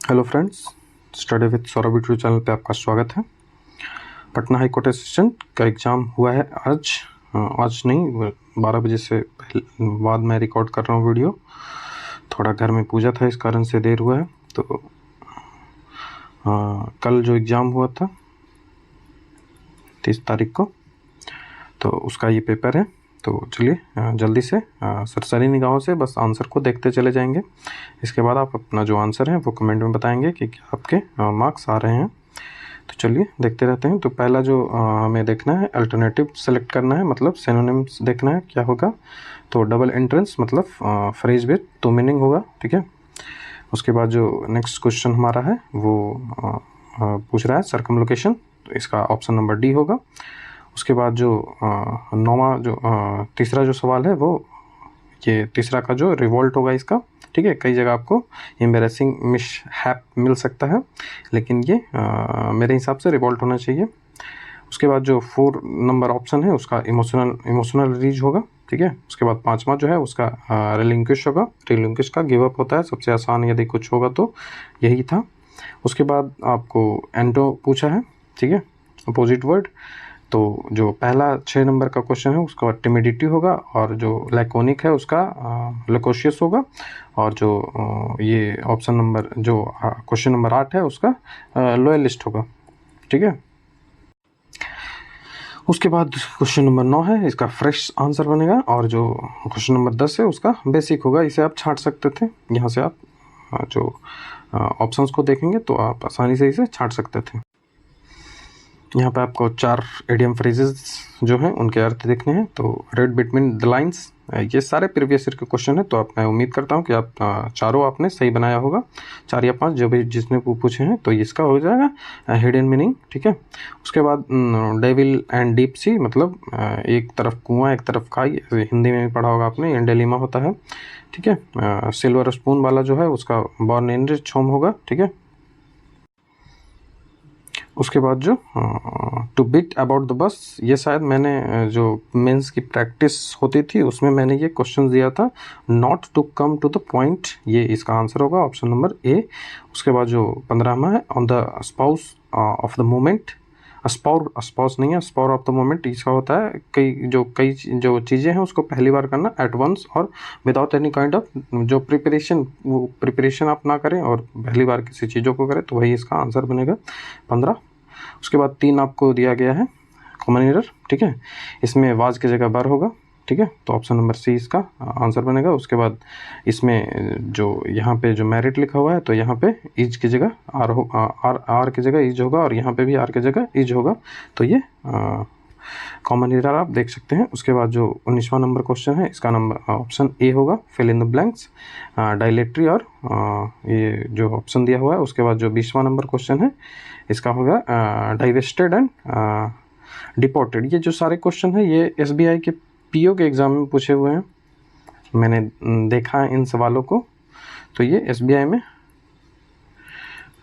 Hello friends, study with Saurabh YouTube channel पे आपका स्वागत है। पटना हाई कोर्ट असिस्टेंट का एग्ज़ाम हुआ है आज नहीं 12 बजे से बाद मैं रिकॉर्ड कर रहा हूँ वीडियो। थोड़ा घर में पूजा था, इस कारण से देर हुआ है। तो कल जो एग्ज़ाम हुआ था 30 तारीख को, तो उसका ये पेपर है। तो चलिए जल्दी से सरसरी निगाहों से बस आंसर को देखते चले जाएंगे। इसके बाद आप अपना जो आंसर है वो कमेंट में बताएंगे कि क्या आपके मार्क्स आ रहे हैं। तो चलिए देखते रहते हैं। तो पहला जो हमें देखना है, अल्टरनेटिव सेलेक्ट करना है, मतलब सिनोनिम्स देखना है क्या होगा। तो डबल एंट्रेंस मतलब फ्रेज विद टू मीनिंग होगा, ठीक है। उसके बाद जो नेक्स्ट क्वेश्चन हमारा है वो पूछ रहा है सर्कमलोकेशन, तो इसका ऑप्शन नंबर डी होगा। उसके बाद जो तीसरा जो सवाल है वो ये तीसरा का जो रिवॉल्ट होगा इसका, ठीक है। कई जगह आपको एम्बेरसिंग मिसहैप मिल सकता है, लेकिन ये मेरे हिसाब से रिवॉल्ट होना चाहिए। उसके बाद जो 4 नंबर ऑप्शन है उसका इमोशनल रिलीज होगा, ठीक है। उसके बाद 5वां जो है उसका रिलिंक्विश होगा। रिलिंक्विश का गिव अप होता है, सबसे आसान यदि कुछ होगा तो यही था। उसके बाद आपको एंटो पूछा है, ठीक है, अपोजिट वर्ड। तो जो पहला 6 नंबर का क्वेश्चन है उसका टिमिडिटी होगा, और जो लैकोनिक है उसका लकोशियस होगा, और जो ये ऑप्शन नंबर जो क्वेश्चन नंबर 8 है उसका लॉयलिस्ट होगा, ठीक है। उसके बाद क्वेश्चन नंबर 9 है, इसका फ्रेश आंसर बनेगा, और जो क्वेश्चन नंबर 10 है उसका बेसिक होगा। इसे आप छांट सकते थे, यहाँ से आप जो ऑप्शंस को देखेंगे तो आप आसानी से इसे छांट सकते थे। यहाँ पे आपको 4 इडियम फ्रेजेस जो हैं उनके अर्थ देखने हैं। तो रेड बिटवीन द लाइंस, ये सारे प्रीवियस ईयर के क्वेश्चन है, तो मैं उम्मीद करता हूँ कि आप चारों आपने सही बनाया होगा, 4 या 5 जो भी जिसने पूछे हैं। तो इसका हो जाएगा हिडन मीनिंग, ठीक है। उसके बाद डेविल एंड डीप सी, मतलब एक तरफ कुआं एक तरफ खाई, हिंदी में भी पढ़ा होगा आपने, एंडेलिमा होता है, ठीक है। सिल्वर स्पून वाला जो है उसका बॉर्न इन रिच होम होगा, ठीक है। उसके बाद जो to beat about the bus, ये शायद मैंने जो मेंस की प्रैक्टिस होती थी उसमें मैंने ये क्वेश्चन दिया था। Not to come to the point, ये इसका आंसर होगा, ऑप्शन नंबर ए। उसके बाद जो 15वां है, on the spouse of the moment, spouse नहीं है, स्पाउर ऑफ द मोमेंट इसका होता है कई जो चीज़ें हैं उसको पहली बार करना एट वंस और विदाउट एनी काइंड ऑफ जो प्रिपरेशन आप ना करें और पहली बार किसी चीज़ों को करें, तो वही इसका आंसर बनेगा 15। उसके बाद 3 आपको दिया गया है कॉमन एरर, ठीक है। इसमें वाज की जगह बर होगा, ठीक है। तो ऑप्शन नंबर सी इसका आंसर बनेगा। उसके बाद इसमें जो यहाँ पे जो मेरिट लिखा हुआ है, तो यहाँ पे इज की जगह आर की जगह इज होगा, और यहाँ पे भी आर की जगह इज होगा। तो ये कॉमन एरर आप देख सकते हैं। उसके बाद जो 19वां नंबर क्वेश्चन है इसका नंबर ऑप्शन ए होगा, fill in the blanks, dilatory, और ये जो ऑप्शन दिया हुआ है। उसके बाद जो 20वां नंबर क्वेश्चन है इसका होगा डाइवेस्टेड एंड डिपोर्टेड। ये जो सारे क्वेश्चन है ये एसबीआई के पीओ के एग्ज़ाम में पूछे हुए हैं, मैंने देखा है इन सवालों को। तो ये एसबीआई में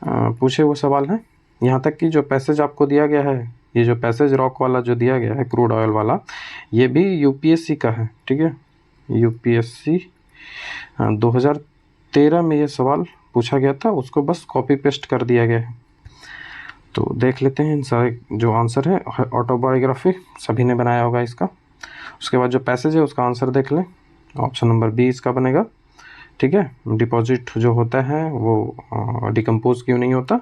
पूछे हुए सवाल हैं। यहाँ तक कि जो पैसेज आपको दिया गया है, ये जो पैसेज रॉक वाला जो दिया गया है क्रूड ऑयल वाला, ये भी यूपीएससी का है, ठीक है। यूपीएससी 2013 में ये सवाल पूछा गया था, उसको बस कॉपी पेस्ट कर दिया गया है। तो देख लेते हैं इन सारे जो आंसर है। ऑटोबायोग्राफी सभी ने बनाया होगा इसका। उसके बाद जो पैसेज है उसका आंसर देख लें, ऑप्शन नंबर बी इसका बनेगा, ठीक है। डिपॉजिट जो होता है वो डिकम्पोज क्यों नहीं होता,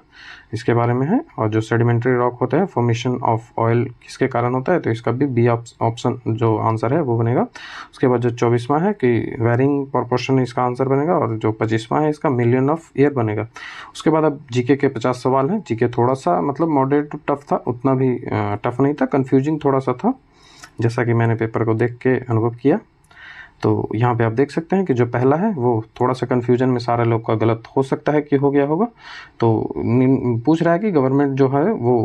इसके बारे में है। और जो सेडिमेंट्री रॉक होता है, फॉर्मेशन ऑफ ऑयल किसके कारण होता है, तो इसका भी बी ऑप्शन जो आंसर है वो बनेगा। उसके बाद जो 24वां है कि वेरिंग प्रोपोर्शन इसका आंसर बनेगा, और जो 25वां है इसका मिलियन ऑफ ईयर बनेगा। उसके बाद अब जीके के 50 सवाल हैं। जीके थोड़ा सा मतलब मॉडरेट टू टफ था, उतना भी टफ नहीं था, कन्फ्यूजिंग थोड़ा सा था, जैसा कि मैंने पेपर को देख के अनुभव किया। तो यहाँ पे आप देख सकते हैं कि जो पहला है वो थोड़ा सा कन्फ्यूजन में सारे लोग का गलत हो सकता है कि हो गया होगा। तो पूछ रहा है कि गवर्नमेंट जो है वो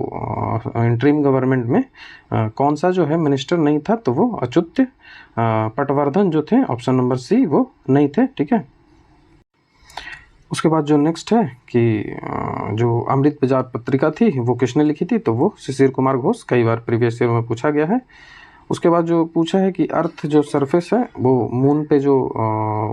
इंटरिम गवर्नमेंट में कौन सा जो है मिनिस्टर नहीं था, तो वो अच्युत पटवर्धन जो थे, ऑप्शन नंबर सी, वो नहीं थे, ठीक है। उसके बाद जो नेक्स्ट है कि जो अमृत बाजार पत्रिका थी वो किसने लिखी थी, तो वो शिशिर कुमार घोष, कई बार प्रीवियस ईयर में पूछा गया है। उसके बाद जो पूछा है कि अर्थ जो सरफेस है वो मून पे जो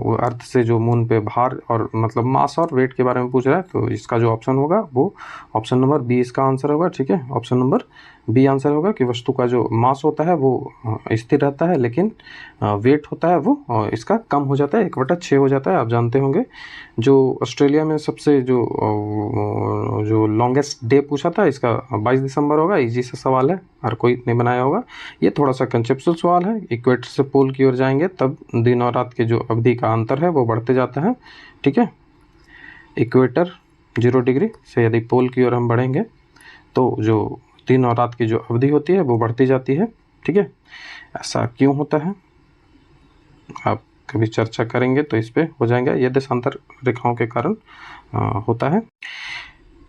वो अर्थ से जो मून पे भार और मतलब मास और वेट के बारे में पूछ रहा है, तो इसका जो ऑप्शन होगा वो ऑप्शन नंबर बी इसका आंसर होगा। ठीक है, ऑप्शन नंबर बी आंसर होगा कि वस्तु का जो मास होता है वो स्थिर रहता है, लेकिन वेट होता है वो इसका कम हो जाता है, 1/6 हो जाता है। आप जानते होंगे जो ऑस्ट्रेलिया में सबसे जो लॉन्गेस्ट डे पूछा था, इसका 22 दिसंबर होगा। इजी सा सवाल है, हर कोई ने बनाया होगा। ये थोड़ा सा कंसेप्चुअल सवाल है। इक्वेटर से पोल की ओर जाएंगे तब दिन और रात के जो अवधि का अंतर है वो बढ़ते जाता है। ठीक है, इक्वेटर 0 डिग्री से यदि पोल की ओर हम बढ़ेंगे तो जो दिन और रात की जो अवधि होती है वो बढ़ती जाती है। ठीक है, ऐसा क्यों होता है आप कभी चर्चा करेंगे तो इस पे हो जाएगा। ये देशांतर रेखाओं के कारण होता है।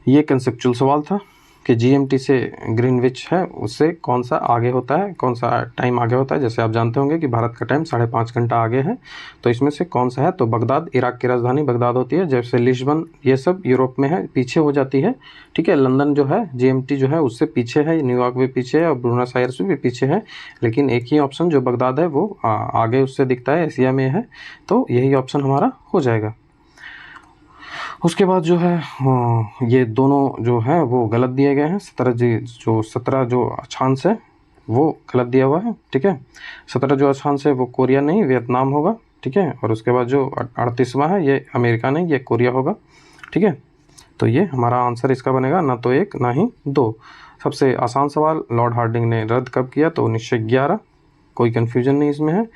ये कंसेप्चुअल सवाल था कि जीएमटी से ग्रीनविच है उससे कौन सा आगे होता है, कौन सा टाइम आगे होता है। जैसे आप जानते होंगे कि भारत का टाइम 5.5 घंटा आगे है, तो इसमें से कौन सा है। तो बगदाद, इराक की राजधानी बगदाद होती है। जैसे लिस्बन ये सब यूरोप में है, पीछे हो जाती है। ठीक है, लंदन जो है जीएमटी जो है उससे पीछे है, न्यूयॉर्क भी पीछे है और ब्रूनस आयर्स भी पीछे है। लेकिन एक ही ऑप्शन जो बगदाद है वो आगे उससे दिखता है, एशिया में है, तो यही ऑप्शन हमारा हो जाएगा। उसके बाद जो है ये दोनों जो है वो गलत दिए गए हैं। 17 जो अक्षांश है वो गलत दिया हुआ है। ठीक है, 17 जो अक्षांश है वो कोरिया नहीं वियतनाम होगा। ठीक है, और उसके बाद जो 38वां है ये अमेरिका नहीं, ये कोरिया होगा। ठीक है, तो ये हमारा आंसर इसका बनेगा, ना तो 1 ना ही 2। सबसे आसान सवाल लॉर्ड हार्डिंग ने रद्द कब किया, तो 1911। कोई कन्फ्यूजन नहीं इसमें है।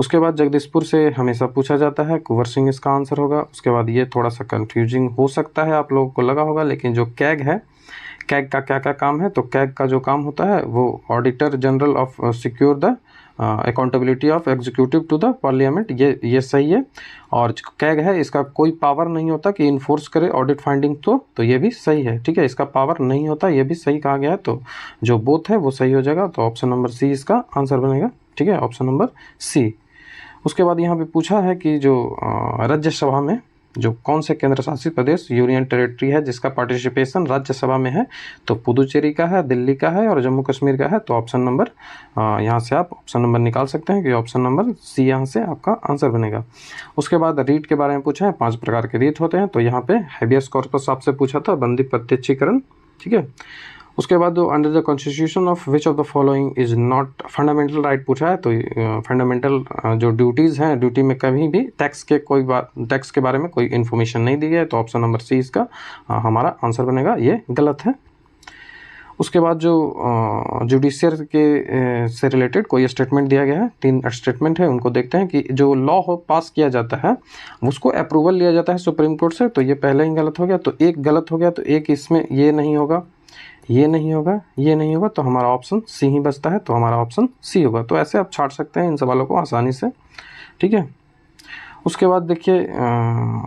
उसके बाद जगदीशपुर से हमेशा पूछा जाता है, कुंवर सिंह इसका आंसर होगा। उसके बाद ये थोड़ा सा कन्फ्यूजिंग हो सकता है, आप लोगों को लगा होगा, लेकिन जो कैग है, कैग का क्या क्या काम है, तो कैग का जो काम होता है वो auditor general of secure the accountability of executive to the parliament, ये सही है। और कैग है इसका कोई पावर नहीं होता कि इन्फोर्स करे ऑडिट फाइंडिंग, तो ये भी सही है। ठीक है, इसका पावर नहीं होता, ये भी सही कहा गया है। तो जो बोथ है वो सही हो जाएगा, तो ऑप्शन नंबर सी इसका आंसर बनेगा। ठीक है, ऑप्शन नंबर सी। उसके बाद यहाँ पे पूछा है कि जो राज्यसभा में जो कौन से केंद्र शासित प्रदेश यूनियन टेरिटरी है जिसका पार्टिसिपेशन राज्यसभा में है, तो पुदुचेरी का है, दिल्ली का है और जम्मू कश्मीर का है। तो ऑप्शन नंबर यहाँ से आप ऑप्शन नंबर निकाल सकते हैं कि ऑप्शन नंबर सी यहाँ से आपका आंसर बनेगा। उसके बाद रीट के बारे में पूछा है, 5 प्रकार के रीट होते हैं। तो यहाँ पे हैबियस कॉर्पस आपसे पूछा था, बंदी प्रत्यक्षीकरण। ठीक है, उसके बाद जो under the constitution of which of the following is not fundamental right पूछा है। तो फंडामेंटल जो ड्यूटीज़ हैं, ड्यूटी में कभी भी टैक्स के बारे में कोई इन्फॉर्मेशन नहीं दी है। तो ऑप्शन नंबर सी इसका हमारा आंसर बनेगा, ये गलत है। उसके बाद जो जुडिशियर के से रिलेटेड कोई स्टेटमेंट दिया गया है, 3 स्टेटमेंट है, उनको देखते हैं कि जो लॉ पास किया जाता है उसको अप्रूवल लिया जाता है सुप्रीम कोर्ट से। तो ये पहले ही गलत हो गया, तो एक गलत हो गया, तो एक इसमें ये नहीं होगा, ये नहीं होगा, ये नहीं होगा, तो हमारा ऑप्शन सी ही बचता है। तो हमारा ऑप्शन सी होगा। तो ऐसे आप छाट सकते हैं इन सवालों को आसानी से। ठीक है, उसके बाद देखिए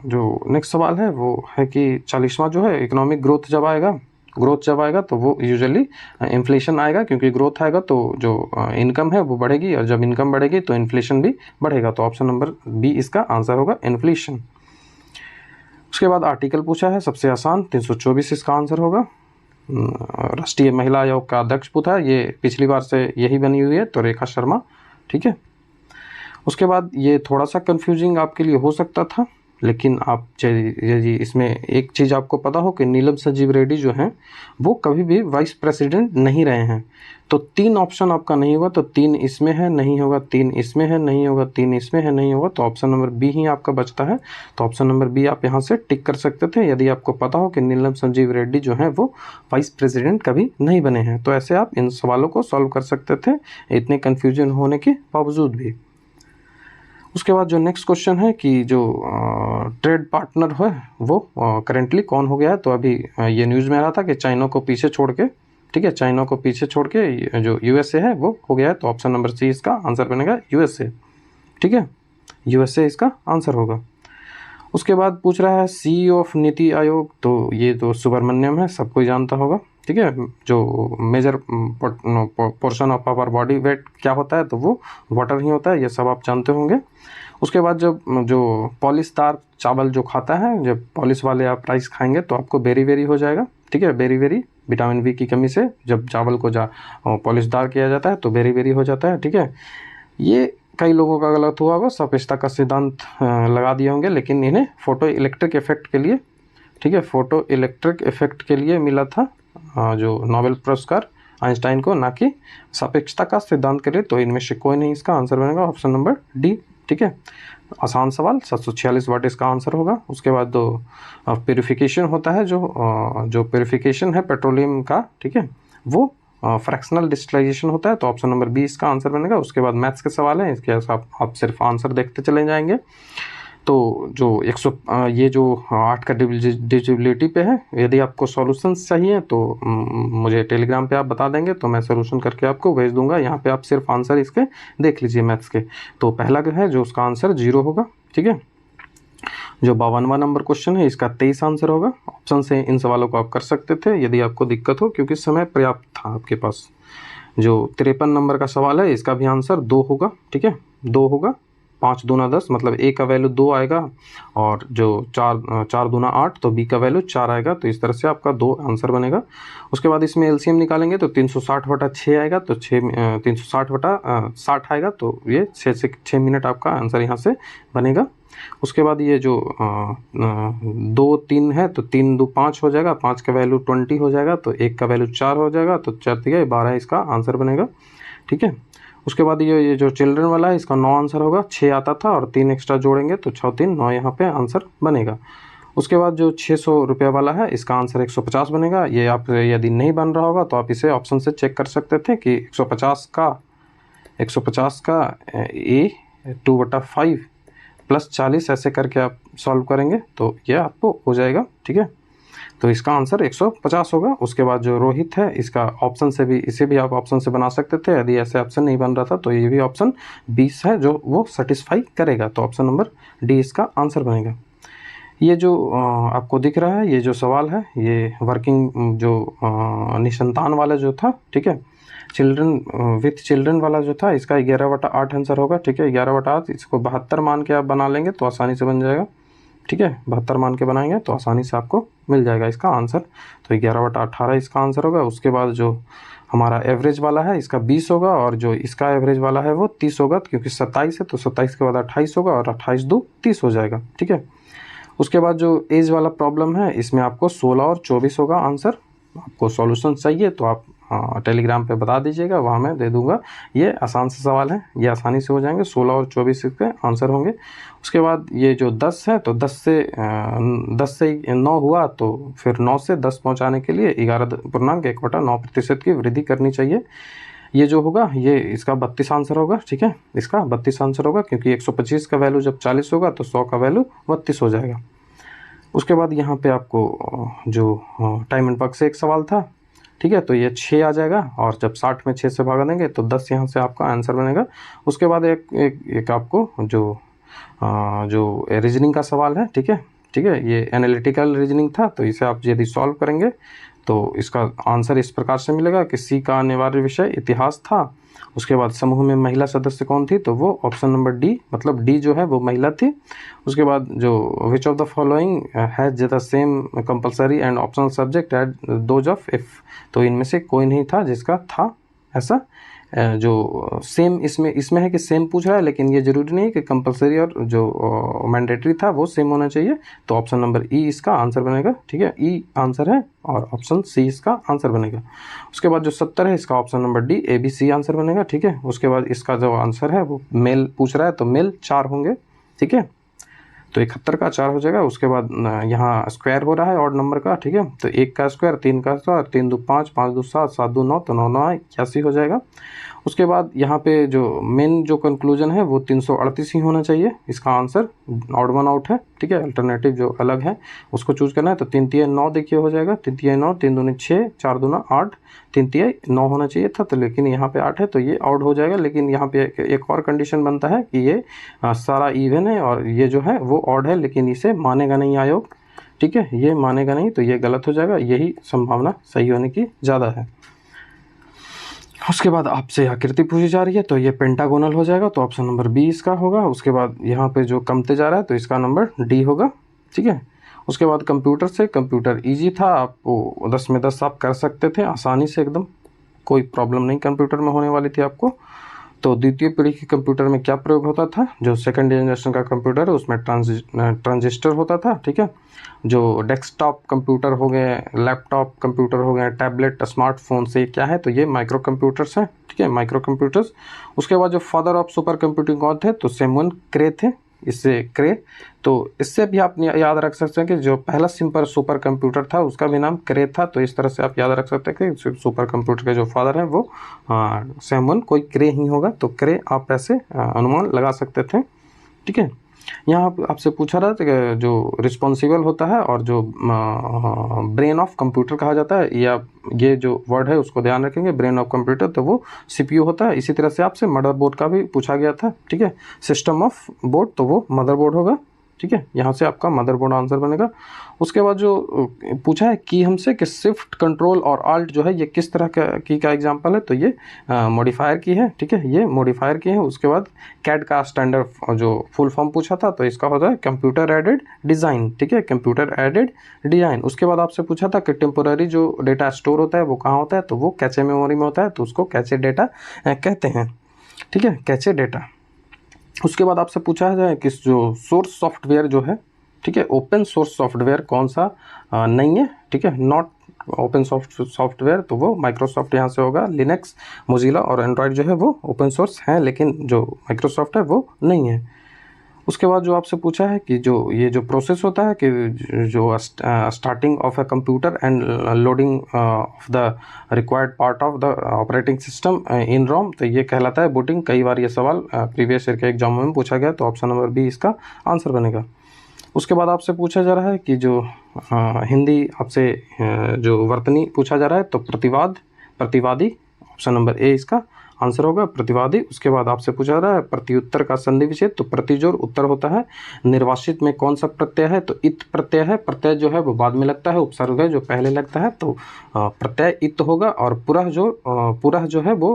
जो नेक्स्ट सवाल है वो है कि 40वां जो है इकोनॉमिक ग्रोथ जब आएगा तो वो यूजुअली इन्फ्लेशन आएगा, क्योंकि ग्रोथ आएगा तो जो इनकम है वो बढ़ेगी, और जब इनकम बढ़ेगी तो इन्फ्लेशन भी बढ़ेगा। तो ऑप्शन नंबर बी इसका आंसर होगा, इन्फ्लेशन। उसके बाद आर्टिकल पूछा है, सबसे आसान 324 इसका आंसर होगा। राष्ट्रीय महिला आयोग का अध्यक्ष पूछा है, ये पिछली बार से यही बनी हुई है, तो रेखा शर्मा। ठीक है, उसके बाद ये थोड़ा सा कंफ्यूजिंग आपके लिए हो सकता था, लेकिन आप यदि इसमें एक चीज़ आपको पता हो कि नीलम संजीव रेड्डी जो हैं वो कभी भी वाइस प्रेसिडेंट नहीं रहे हैं। तो 3 ऑप्शन आपका नहीं होगा, तो 3 इसमें है नहीं होगा, 3 इसमें है नहीं होगा, 3 इसमें है नहीं होगा, तो ऑप्शन नंबर बी ही आपका बचता है। तो ऑप्शन नंबर बी आप यहाँ से टिक कर सकते थे यदि आपको पता हो कि नीलम संजीव रेड्डी जो हैं वो वाइस प्रेसिडेंट कभी नहीं बने हैं। तो ऐसे आप इन सवालों को सॉल्व कर सकते थे इतने कन्फ्यूजन होने के बावजूद भी। उसके बाद जो नेक्स्ट क्वेश्चन है कि जो ट्रेड पार्टनर है वो करेंटली कौन हो गया है। तो अभी ये न्यूज़ में आ रहा था कि चाइना को पीछे छोड़ के, ठीक है, चाइना को पीछे छोड़ के जो यूएसए है वो हो गया है। तो ऑप्शन नंबर सी इसका आंसर बनेगा, यूएसए। ठीक है, यूएसए इसका आंसर होगा। उसके बाद पूछ रहा है सीईओ ऑफ नीति आयोग, तो ये तो सुब्रमण्यम है, सब कोई जानता होगा। ठीक है, जो major portion of our body weight क्या होता है, तो वो वाटर ही होता है, ये सब आप जानते होंगे। उसके बाद जब जो पॉलिशदार चावल जो खाता है, जब पॉलिश वाले आप राइस खाएंगे तो आपको बेरी बेरी हो जाएगा। ठीक है, बेरी बेरी विटामिन बी की कमी से जब चावल को पॉलिशदार किया जाता है तो बेरी बेरी हो जाता है, ठीक है। ये कई लोगों का गलत हुआ होगा, सापेक्षता का सिद्धांत लगा दिए होंगे, लेकिन इन्हें फोटो इलेक्ट्रिक इफेक्ट के लिए, ठीक है, फोटो इलेक्ट्रिक इफेक्ट के लिए मिला था जो नोबेल पुरस्कार आइंस्टाइन को, ना कि सापेक्षता का सिद्धांत के लिए। तो इनमें से कोई नहीं, इसका आंसर बनेगा ऑप्शन नंबर डी, ठीक है। आसान सवाल, 746 वाट इसका आंसर होगा। उसके बाद दो प्यूरिफिकेशन होता है, जो प्यूरिफिकेशन है पेट्रोलियम का, ठीक है, वो फ्रैक्शनल डिस्टिलाइजेशन होता है, तो ऑप्शन नंबर बी इसका आंसर बनेगा। उसके बाद मैथ्स के सवाल हैं, इसके आप सिर्फ आंसर देखते चले जाएंगे। तो जो 100 ये जो 8 का डिविजिबिलिटी पे है, यदि आपको सॉल्यूशंस चाहिए तो मुझे टेलीग्राम पे आप बता देंगे, तो मैं सॉल्यूशन करके आपको भेज दूंगा। यहाँ पे आप सिर्फ आंसर इसके देख लीजिए मैथ्स के। तो पहला है जो उसका आंसर 0 होगा, ठीक है। जो 52वां नंबर क्वेश्चन है, इसका 23 आंसर होगा। ऑप्शन से इन सवालों को आप कर सकते थे यदि आपको दिक्कत हो, क्योंकि समय पर्याप्त था आपके पास। जो 53 नंबर का सवाल है, इसका भी आंसर 2 होगा, ठीक है, 2 होगा। 5 दूना 10, मतलब ए का वैल्यू 2 आएगा, और जो 4 दूना 8, तो बी का वैल्यू 4 आएगा। तो इस तरह से आपका 2 आंसर बनेगा। उसके बाद इसमें एलसीएम निकालेंगे तो 360/6 आएगा, तो 360/60 आएगा, तो ये 6 से 6 मिनट आपका आंसर यहाँ से बनेगा। उसके बाद ये जो 2 3 है, तो 3 2 5 हो जाएगा, 5 का वैल्यू 20 हो जाएगा, तो 1 का वैल्यू 4 हो जाएगा, तो 4 3 12 इसका आंसर बनेगा, ठीक है। उसके बाद ये जो चिल्ड्रन वाला है, इसका 9 आंसर होगा। 6 आता था और 3 एक्स्ट्रा जोड़ेंगे तो 6 3 9 यहाँ पे आंसर बनेगा। उसके बाद जो 600 रुपये वाला है, इसका आंसर 150 बनेगा। ये आप यदि नहीं बन रहा होगा तो आप इसे ऑप्शन से चेक कर सकते थे कि 150 का ए 2/5 प्लस 40 ऐसे करके आप सॉल्व करेंगे तो ये आपको हो जाएगा, ठीक है। तो इसका आंसर 150 होगा। उसके बाद जो रोहित है, इसका ऑप्शन से भी, इसे भी आप ऑप्शन से बना सकते थे। यदि ऐसे ऑप्शन नहीं बन रहा था तो ये भी ऑप्शन 20 है जो वो सेटिस्फाई करेगा, तो ऑप्शन नंबर डी इसका आंसर बनेगा। ये जो आपको दिख रहा है, ये जो सवाल है, ये वर्किंग जो निसंतान वाला जो था, ठीक है, चिल्ड्रन विथ चिल्ड्रन वाला जो था, इसका 11/8 आंसर होगा, ठीक है। 11/8, इसको 72 मान के आप बना लेंगे तो आसानी से बन जाएगा, ठीक है। 72 मान के बनाएंगे तो आसानी से आपको मिल जाएगा इसका आंसर। तो 11/18 इसका आंसर होगा। उसके बाद जो हमारा एवरेज वाला है, इसका 20 होगा, और जो इसका एवरेज वाला है वो 30 होगा, क्योंकि 27 है तो 27 के बाद 28 होगा, और 28 2 30 हो जाएगा, ठीक है। उसके बाद जो एज वाला प्रॉब्लम है, इसमें आपको 16 और 24 होगा आंसर। आपको सॉल्यूशन चाहिए तो आप टेलीग्राम पे बता दीजिएगा, वहाँ मैं दे दूंगा। ये आसान से सवाल है, ये आसानी से हो जाएंगे। 16 और 24 के आंसर होंगे। उसके बाद ये जो 10 है, तो 10 से 9 हुआ, तो फिर 9 से 10 पहुँचाने के लिए 11.1/9% की वृद्धि करनी चाहिए। ये जो होगा, ये इसका 32 आंसर होगा, ठीक है। इसका 32 आंसर होगा, क्योंकि 125 का वैल्यू जब 40 होगा तो 100 का वैल्यू 32 हो जाएगा। उसके बाद यहाँ पे आपको जो टाइम एंड वर्क से एक सवाल था, ठीक है, तो ये 6 आ जाएगा, और जब 60 में 6 से भागा देंगे तो 10 यहाँ से आपका आंसर बनेगा। उसके बाद एक आपको जो रीजनिंग का सवाल है, ठीक है, ये एनालिटिकल रीजनिंग था, तो इसे आप यदि सॉल्व करेंगे तो इसका आंसर इस प्रकार से मिलेगा कि सी का अनिवार्य विषय इतिहास था। उसके बाद समूह में महिला सदस्य कौन थी, तो वो ऑप्शन नंबर डी, मतलब डी जो है वो महिला थी। उसके बाद जो which of the following has the same compulsory and optional subject at those of if, तो इनमें से कोई नहीं था जिसका था ऐसा जो सेम इसमें है कि सेम पूछ रहा है, लेकिन ये जरूरी नहीं कि कंपलसरी और जो मैंडेटरी था वो सेम होना चाहिए। तो ऑप्शन नंबर ई इसका आंसर बनेगा, ठीक है, ई आंसर है, और ऑप्शन सी इसका आंसर बनेगा। उसके बाद जो 70 है, इसका option number D A B C answer बनेगा, ठीक है। उसके बाद इसका जो आंसर है वो मेल पूछ रहा है, तो मेल 4 होंगे, ठीक है, तो 71 का 4 हो जाएगा। उसके बाद यहाँ स्क्वायर हो रहा है ऑड नंबर का, ठीक है, तो 1 का स्क्वायर, 3 का स्क्वायर, 3 2 5, 5 2 7, 7 2 9, तो 9 9 81 हो जाएगा। उसके बाद यहाँ पे जो मेन जो कंक्लूजन है वो 338 ही होना चाहिए, इसका आंसर ऑड वन आउट है, ठीक है। अल्टरनेटिव जो अलग है उसको चूज करना है, तो 3 3 9 देखिए हो जाएगा, 3 3 9, 3 दूनी 6, 4 दूना 8, 3 3 9 होना चाहिए था, तो लेकिन यहाँ पे 8 है, तो ये आउट हो जाएगा। लेकिन यहाँ पे एक और कंडीशन बनता है कि ये सारा इवन है और ये जो है वो ऑड है, लेकिन इसे मानेगा नहीं आयोग, ठीक है, ये मानेगा नहीं, तो ये गलत हो जाएगा। यही संभावना सही होने की ज़्यादा है। उसके बाद आपसे आकृति पूछी जा रही है, तो ये पेंटागोनल हो जाएगा, तो ऑप्शन नंबर बी इसका होगा। उसके बाद यहाँ पे जो कमते जा रहा है, तो इसका नंबर डी होगा, ठीक है। उसके बाद कंप्यूटर से, कंप्यूटर ईजी था, आपको 10 में 10 आप कर सकते थे आसानी से एकदम, कोई प्रॉब्लम नहीं कंप्यूटर में होने वाली थी आपको। तो द्वितीय पीढ़ी के कंप्यूटर में क्या प्रयोग होता था, जो सेकंड जनरेशन का कंप्यूटर है उसमें ट्रांजिस्टर होता था, ठीक है। जो डेस्कटॉप कंप्यूटर हो गए, लैपटॉप कंप्यूटर हो गए, टैबलेट, स्मार्टफोन से क्या है, तो ये माइक्रो कंप्यूटर्स हैं, ठीक है, माइक्रो कंप्यूटर्स। उसके बाद जो फादर ऑफ सुपर कंप्यूटिंग कौन थे, तो सैमुअल क्रे थे, इससे क्रे। तो इससे भी आप याद रख सकते हैं कि जो पहला सिंपल सुपर कंप्यूटर था उसका भी नाम क्रे था। तो इस तरह से आप याद रख सकते हैं कि सुपर कंप्यूटर के जो फादर हैं वो सैमुअल कोई क्रे ही होगा। तो क्रे आप ऐसे अनुमान लगा सकते थे, ठीक है। यहाँ आपसे पूछा रहा था कि जो रिस्पॉन्सिबल होता है और जो ब्रेन ऑफ कंप्यूटर कहा जाता है, या ये जो वर्ड है उसको ध्यान रखेंगे, ब्रेन ऑफ कंप्यूटर, तो वो सीपीयू होता है। इसी तरह से आपसे मदरबोर्ड का भी पूछा गया था, ठीक है, सिस्टम ऑफ बोर्ड, तो वो मदरबोर्ड होगा, ठीक है। यहाँ से आपका मदरबोर्ड आंसर बनेगा। उसके बाद जो पूछा है कि हमसे कि शिफ्ट, कंट्रोल और आल्ट जो है ये किस तरह का एग्जांपल है, तो ये मॉडिफायर की है, ठीक है, ये मॉडिफायर की है। उसके बाद कैड का स्टैंडर्ड जो फुल फॉर्म पूछा था, तो इसका होता है कंप्यूटर एडेड डिज़ाइन, ठीक है, कंप्यूटर एडेड डिज़ाइन। उसके बाद आपसे पूछा था कि टेम्पोररी जो डेटा स्टोर होता है वो कहाँ होता है, तो वो कैचे मेमोरी में होता है, तो उसको कैचे डेटा कहते हैं, ठीक है, कैचे डेटा। उसके बाद आपसे पूछा जाए कि जो सोर्स सॉफ्टवेयर जो है, ठीक है, ओपन सोर्स सॉफ्टवेयर कौन सा नहीं है, ठीक है, नॉट ओपन सॉफ्टवेयर, तो वो माइक्रोसॉफ्ट यहाँ से होगा। लिनक्स, मोजिला और एंड्रॉयड जो है वो ओपन सोर्स हैं, लेकिन जो माइक्रोसॉफ्ट है वो नहीं है। उसके बाद जो आपसे पूछा है कि जो ये जो प्रोसेस होता है कि जो starting of a computer and loading of the required part of the operating system in ROM, तो ये कहलाता है बूटिंग। कई बार ये सवाल प्रीवियस ईयर के एग्जाम में पूछा गया, तो ऑप्शन नंबर बी इसका आंसर बनेगा। उसके बाद आपसे पूछा जा रहा है कि जो हिंदी आपसे जो वर्तनी पूछा जा रहा है, तो प्रतिवाद, प्रतिवादी, ऑप्शन नंबर ए इसका आंसर होगा, प्रतिवादी। उसके बाद आपसे पूछा रहा है प्रत्युत्तर का संधि विच्छेद, तो प्रतिजोर उत्तर होता है। निर्वासित में कौन सा प्रत्यय है, तो इत प्रत्यय है। प्रत्यय जो है वो बाद में लगता है, उपसर्ग है जो पहले लगता है, तो प्रत्यय इत होगा। और पुरः जो है वो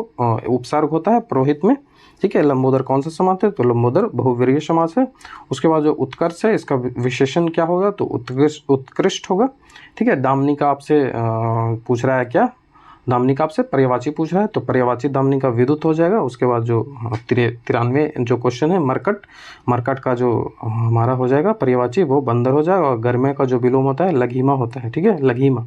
उपसर्ग होता है पुरोहित में, ठीक है। लंबोदर कौन सा समास है, तो लंबोदर बहुवीर्य समास है। उसके बाद जो उत्कर्ष है इसका विशेषण क्या होगा, तो उत्कृष्ट होगा, ठीक है। दामनी का आपसे पूछ रहा है क्या, दामनी का आपसे पर्यायवाची पूछ रहा है, तो पर्यायवाची दामनी का विद्युत हो जाएगा। उसके बाद जो 93 जो क्वेश्चन है मरकट, मरकट का जो हमारा हो जाएगा पर्यायवाची वो बंदर हो जाएगा। और गर्मे का जो विलोम होता है लघिमा होता है, ठीक है, लघिमा।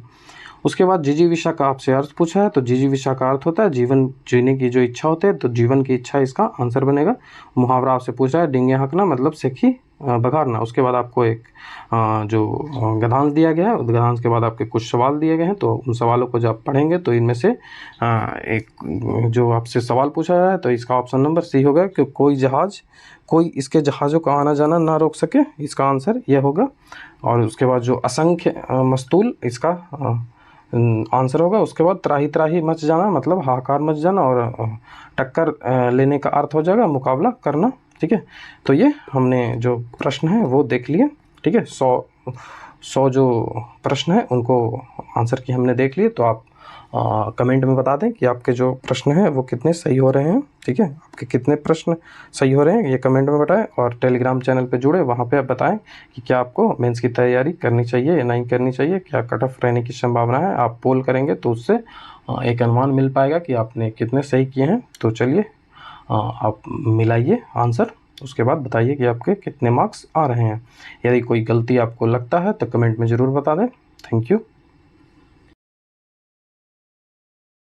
उसके बाद जिजीविषा का आपसे अर्थ पूछा है, तो जिजीविषा का अर्थ होता है जीवन जीने की जो इच्छा होती है, तो जीवन की इच्छा इसका आंसर बनेगा। मुहावरा आपसे पूछा है डिंगे हकना, मतलब सेखी बघारना। उसके बाद आपको एक जो गद्यांश दिया गया है, गद्यांश के बाद आपके कुछ सवाल दिए गए हैं, तो उन सवालों को जब आप पढ़ेंगे तो इनमें से एक जो आपसे सवाल पूछा है, तो इसका ऑप्शन नंबर सी होगा कि कोई इसके जहाज़ों का आना जाना ना रोक सके, इसका आंसर यह होगा। और उसके बाद जो असंख्य मस्तूल, इसका आंसर होगा। उसके बाद त्राही त्राही मच जाना, मतलब हाहाकार मच जाना। और टक्कर लेने का अर्थ हो जाएगा मुकाबला करना, ठीक है। तो ये हमने जो प्रश्न है वो देख लिए, ठीक है। 100 जो प्रश्न है उनको आंसर की हमने देख लिए। तो आप कमेंट में बता दें कि आपके जो प्रश्न हैं वो कितने सही हो रहे हैं, ठीक है, आपके कितने प्रश्न सही हो रहे हैं ये कमेंट में बताएं। और टेलीग्राम चैनल पे जुड़े, वहाँ पे आप बताएं कि क्या आपको मेंस की तैयारी करनी चाहिए या नहीं करनी चाहिए, क्या कट ऑफ रहने की संभावना है। आप पोल करेंगे तो उससे एक अनुमान मिल पाएगा कि आपने कितने सही किए हैं। तो चलिए आप मिलाइए आंसर, उसके बाद बताइए कि आपके कितने मार्क्स आ रहे हैं। यदि कोई गलती आपको लगता है तो कमेंट में ज़रूर बता दें। Thank you.